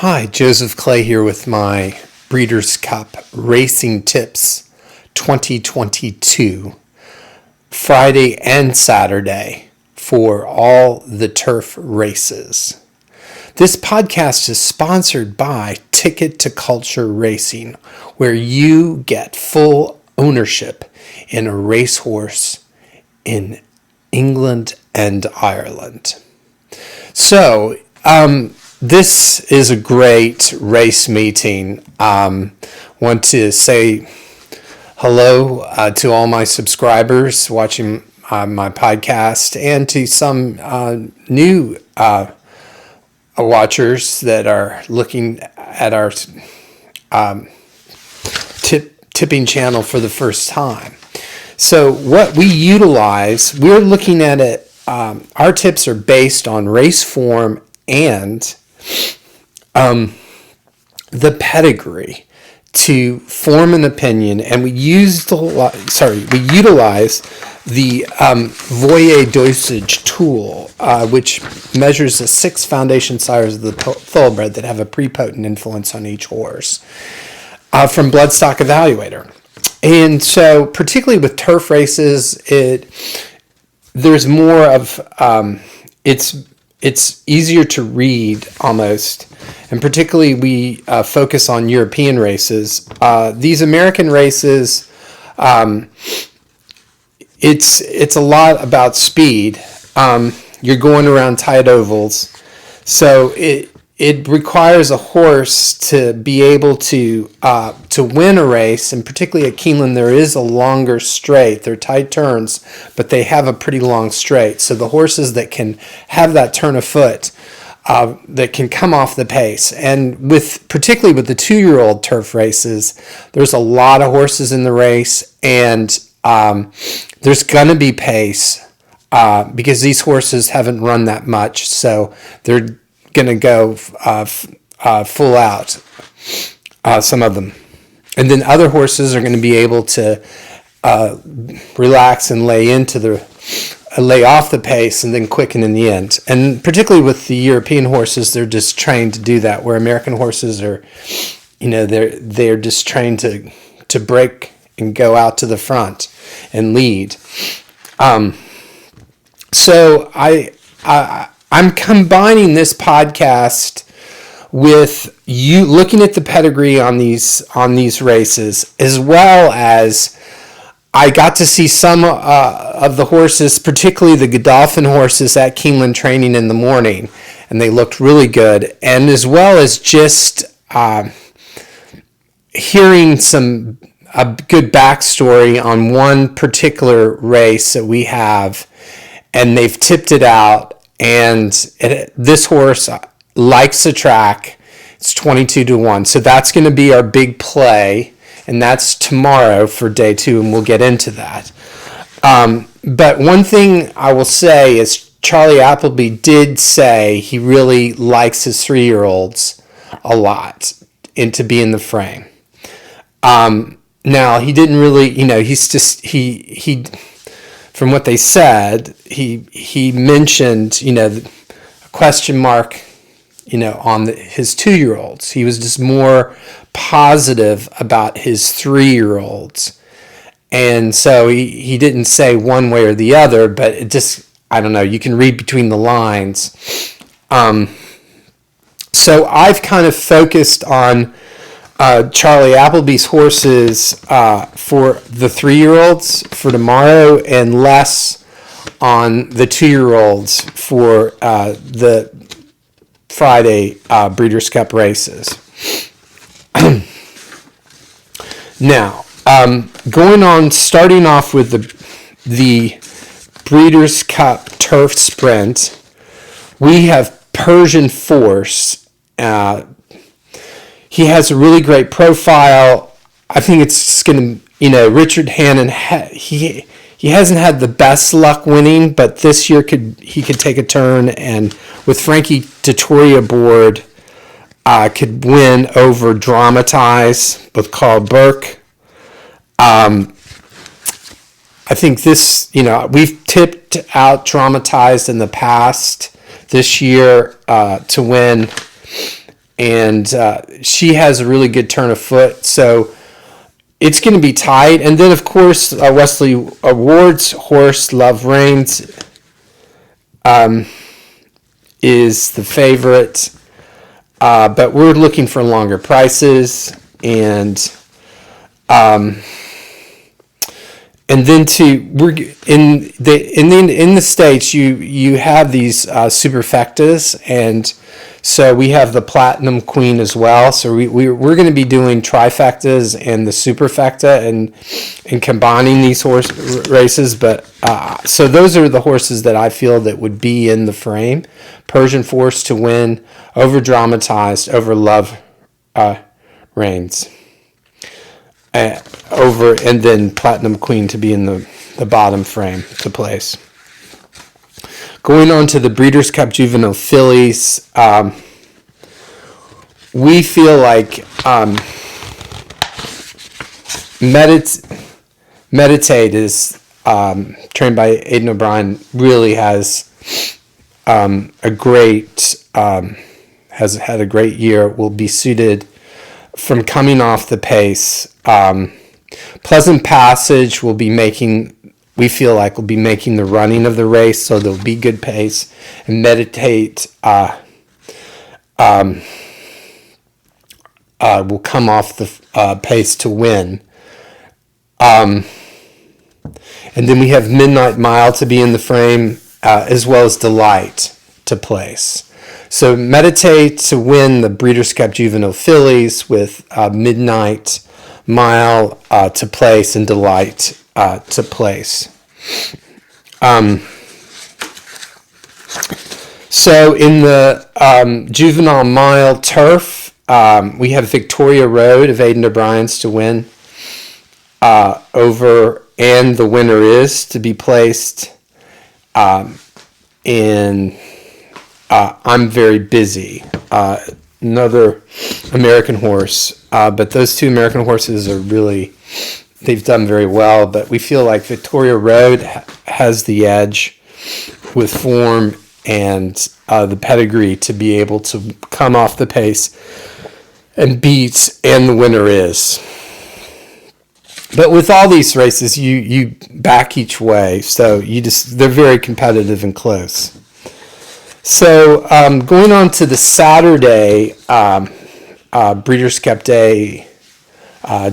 Hi, Joseph Clay here with my Breeders' Cup Racing Tips 2022, Friday and Saturday for all the turf races. This podcast is sponsored by Ticket to Culture Racing, where you get full ownership in a racehorse in England and Ireland. So, this is a great race meeting. Want to say hello to all my subscribers watching my podcast and to some new watchers that are looking at our tipping channel for the first time. So what we utilize, we're looking at it, our tips are based on race form and the pedigree to form an opinion, and we utilize the Vulllier dosage tool, which measures the 6 foundation sires of the Thoroughbred that have a prepotent influence on each horse, from Bloodstock Evaluator. And so, particularly with turf races, there's more of it's easier to read almost, and particularly we focus on European races. These American races, it's a lot about speed. You're going around tight ovals, so it requires a horse to be able to win a race, and particularly at Keeneland there is a longer straight. They're tight turns, but they have a pretty long straight. So the horses that can have that turn of foot, that can come off the pace, and particularly with the 2-year-old turf races, there's a lot of horses in the race, and there's going to be pace because these horses haven't run that much, so they're going to go full out, some of them. And then other horses are going to be able to relax and lay off the pace and then quicken in the end. And particularly with the European horses, they're just trained to do that, where American horses are, they're just trained to break and go out to the front and lead. So I'm combining this podcast with you looking at the pedigree on these races, as well as I got to see some of the horses, particularly the Godolphin horses at Keeneland training in the morning, and they looked really good. And as well as just hearing a good backstory on one particular race that we have, and they've tipped it out. And this horse likes the track. It's 22-1. So that's going to be our big play. And that's tomorrow for day 2. And we'll get into that. But one thing I will say is Charlie Appleby did say he really likes his 3-year-olds a lot and to be in the frame. Now, he didn't really, he's just, he from what they said, he mentioned, a question mark, on his 2-year-olds. He was just more positive about his 3-year-olds. And so he didn't say one way or the other, but it just, I don't know, you can read between the lines. So I've kind of focused on Charlie Appleby's horses for the 3-year-olds for tomorrow, and less on the 2-year-olds for the Friday Breeders' Cup races. Now, starting off with the Breeders' Cup Turf Sprint, we have Persian Force. He has a really great profile. I think it's going to, Richard Hannon, he hasn't had the best luck winning, but this year he could take a turn, and with Frankie Dettori aboard, could win over Dramatize with Carl Burke. I think this, we've tipped out Dramatized in the past this year to win. and she has a really good turn of foot. So it's going to be tight. And then, of course, Wesley Ward's horse, Love Reigns, is the favorite. But we're looking for longer prices. And then we're in the States, you have these superfectas, and so we have the Platinum Queen as well. So we're going to be doing trifectas and the superfecta and combining these horse races. But so those are the horses that I feel that would be in the frame: Persian Force to win, over dramatized, over Love Reigns, and then Platinum Queen to be in the bottom frame to place. Going on to the Breeders' Cup Juvenile Fillies, we feel like Meditate is trained by Aidan O'Brien, really has has had a great year. Will be suited from coming off the pace. Pleasant Passage will be making, we feel like, will be making the running of the race, so there'll be good pace. And Meditate will come off the pace to win. And then we have Midnight Mile to be in the frame, as well as Delight to place. So Meditate to win the Breeders' Cup Juvenile Fillies, with Midnight Mile to place and Delight to place. So in the Juvenile Mile Turf, we have Victoria Road of Aidan O'Brien's to win over, and the winner is to be placed in I'm Very Busy, another American horse. But those two American horses are really, they've done very well. But we feel like Victoria Road has the edge with form and the pedigree to be able to come off the pace and beat, and the winner is. But with all these races, you back each way, so they're very competitive and close. So going on to the Saturday Breeders' Cup Day,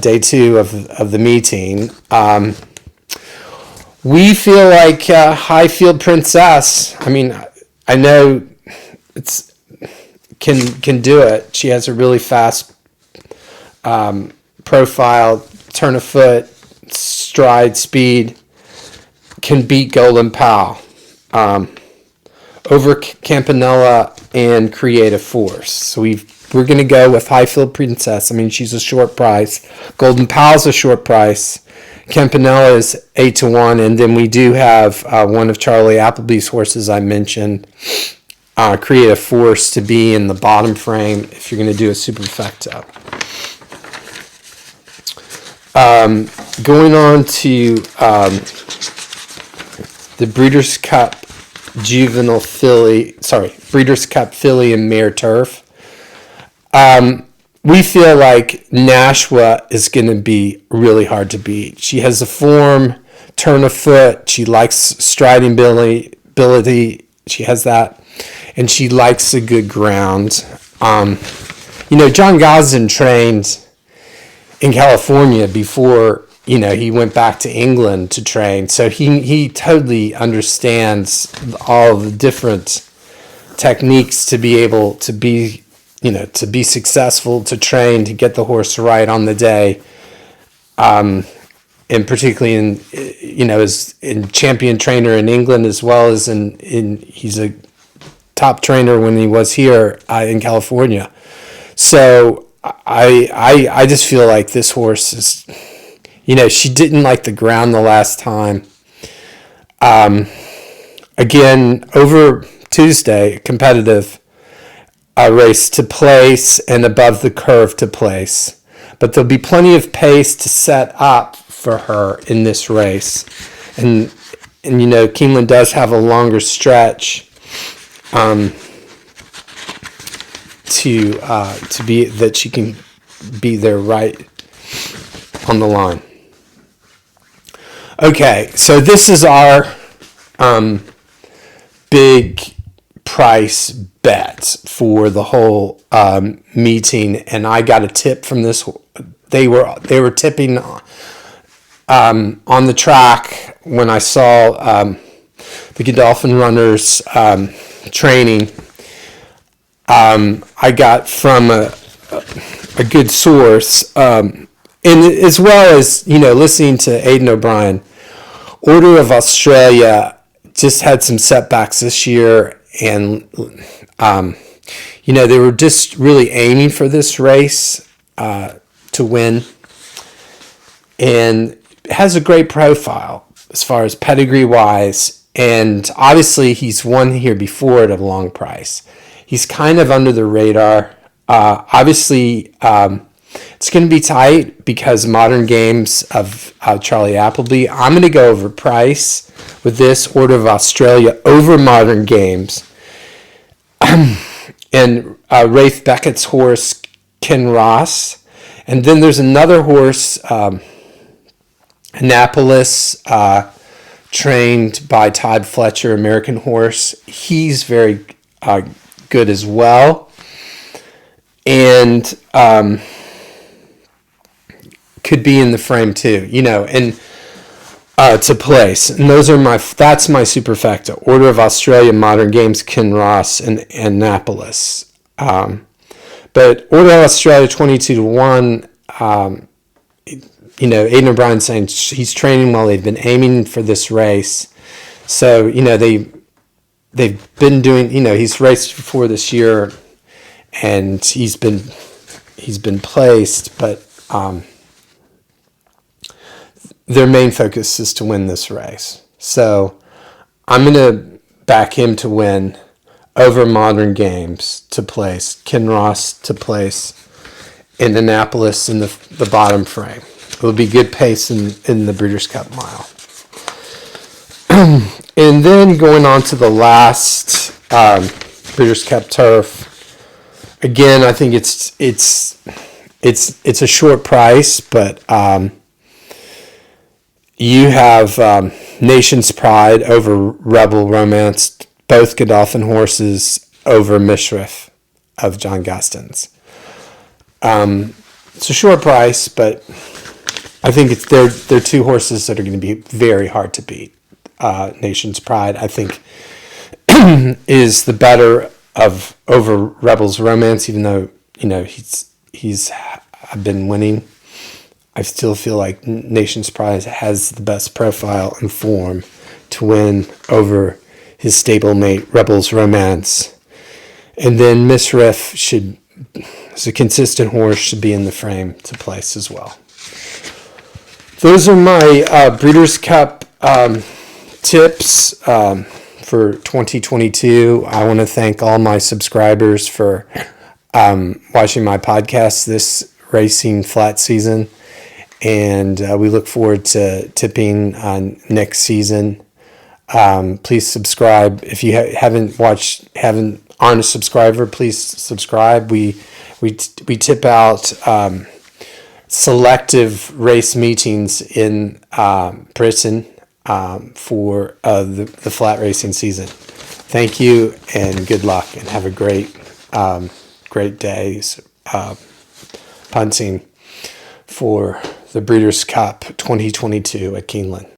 day 2 of the meeting, we feel like Highfield Princess. I mean, I know can do it. She has a really fast profile, turn of foot, stride, speed. Can beat Golden Pal. Over Campanella and Creative Force. So we're going to go with Highfield Princess. I mean, she's a short price. Golden Pal's a short price. Campanella is 8-1, and then we do have one of Charlie Appleby's horses I mentioned, Creative Force, to be in the bottom frame if you're going to do a superfecta. Going on to the Breeders' Cup Juvenile Filly, Breeders' Cup Filly and Mare Turf. We feel like Nashua is going to be really hard to beat. She has a form, turn of foot. She likes striding ability. She has that. And she likes a good ground. John Gosden trained in California before, he went back to England to train. So he totally understands all the different techniques to be able to be, to be successful, to train, to get the horse right on the day. And particularly as in champion trainer in England, as well as he's a top trainer when he was here in California. So I just feel like this horse is, she didn't like the ground the last time. Again, over Tuesday, competitive race to place and above the curve to place. But there'll be plenty of pace to set up for her in this race. And Keeneland does have a longer stretch. to be that she can be there right on the line. Okay, so this is our big price bet for the whole meeting, and I got a tip from this. They were tipping on the track when I saw the Godolphin runners training. I got from a good source, and as well as listening to Aidan O'Brien. Order of Australia just had some setbacks this year, and they were just really aiming for this race to win, and has a great profile as far as pedigree wise, and obviously he's won here before at a long price. He's kind of under the radar. Obviously, it's going to be tight because Modern Games of Charlie Appleby. I'm going to go over price with this Order of Australia over Modern Games. And Rafe Beckett's horse, Ken Ross. And then there's another horse, Annapolis, trained by Todd Fletcher, American horse. He's very good as well. And could be in the frame too, and to place. And that's my superfecta. Order of Australia, Modern Games, Ken Ross, and Annapolis. But Order of Australia 22-1, Aidan O'Brien saying he's training well. They've been aiming for this race. So, they've been doing, he's raced before this year and he's been placed, but their main focus is to win this race. So I'm going to back him to win over Modern Games to place, Ken Ross to place, and Annapolis in the bottom frame. It will be good pace in the Breeders' Cup Mile. And then going on to the last Breeders' Cup Turf. Again, I think it's a short price, but you have Nation's Pride over Rebel Romance, both Godolphin horses over Mishriff of John Gustin's. It's a short price, but I think they're two horses that are going to be very hard to beat. Nation's Pride, I think, is the better of over Rebel's Romance, even though he's been winning. I still feel like Nation's Pride has the best profile and form to win over his stablemate Rebel's Romance. And then Mishriff as a consistent horse, should be in the frame to place as well. Those are my Breeders' Cup tips for 2022. I want to thank all my subscribers for watching my podcast this racing flat season. And we look forward to tipping on next season. Please subscribe. If you aren't a subscriber, please subscribe. We tip out selective race meetings in Britain for the flat racing season. Thank you and good luck, and have a great days punting for the Breeders' Cup 2022 at Keeneland.